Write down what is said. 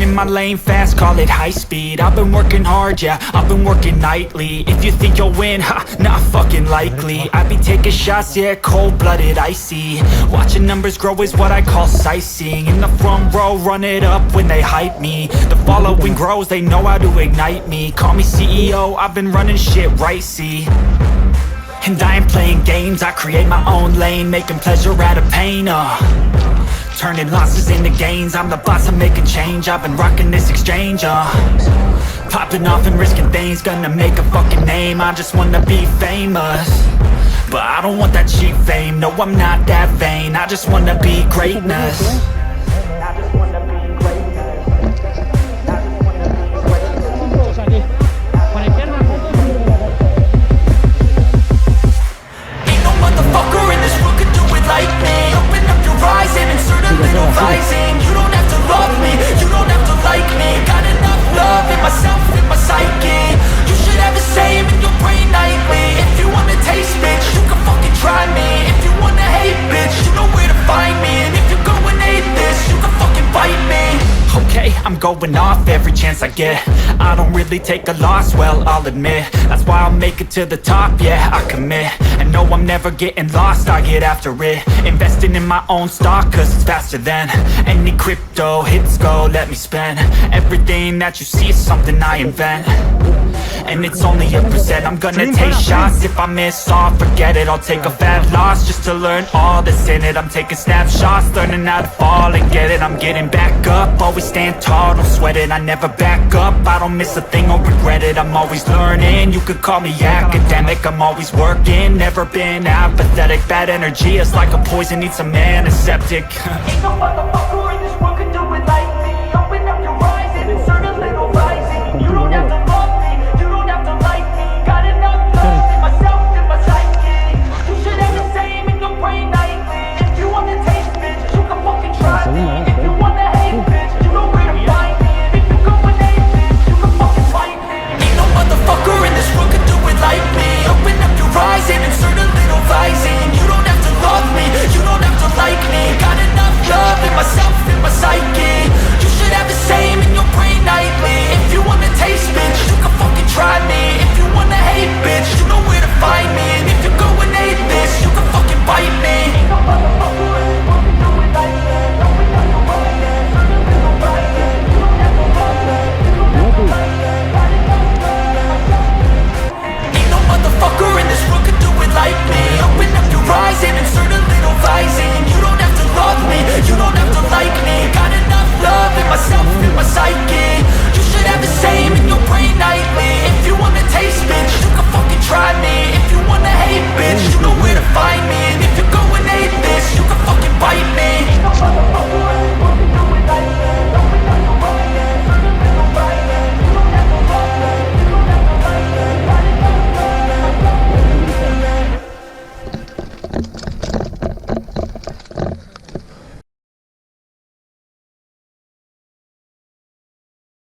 in my lane fast, call it high speed. I've been working hard, yeah, I've been working nightly. If you think you'll win, ha, not fucking likely. I be taking shots, yeah, cold-blooded, icy. Watching numbers grow is what I call sightseeing. In the front row, run it up when they hype me. The following grows, they know how to ignite me. Call me CEO, I've been running shit right, see. And I ain't playing games, I create my own lane, making pleasure out of pain, turning losses into gains. I'm the boss, I'm making change. I've been rocking this exchange, popping off and risking things. Gonna make a fucking name, I just wanna be famous. But I don't want that cheap fame, no I'm not that vain. I just wanna be greatness. I just wanna be greatness. Ain't no motherfucker in this world could do it like me. Open up your eyes and insert a little rising. You don't have to love me, you don't have to like me. Got enough love in myself, in my psyche. You should have the same in your brain nightly. If you wanna taste, bitch, you can fucking try me. If you wanna hate, bitch, you know where to find me. And if you're going hate this, you can fucking bite me. Okay, I'm going off every chance I get. I don't really take a loss, well, I'll admit. That's why I'll make it to the top, yeah, I commit. And no, I'm never getting lost, I get after it. Investing in my own stock, cause it's faster than any crypto hits go, let me spend. Everything that you see is something I invent. And it's only a percent. I'm gonna take shots. If I miss all, forget it. I'll take a bad loss just to learn all that's in it. I'm taking snapshots, learning how to fall and get it. I'm getting back up, always stand tall, don't sweat it. I never back up, I don't miss a thing or regret it. I'm always learning, you could call me academic. I'm always working, never been apathetic. Bad energy is like a poison, needs some antiseptic. Ain't no motherfucker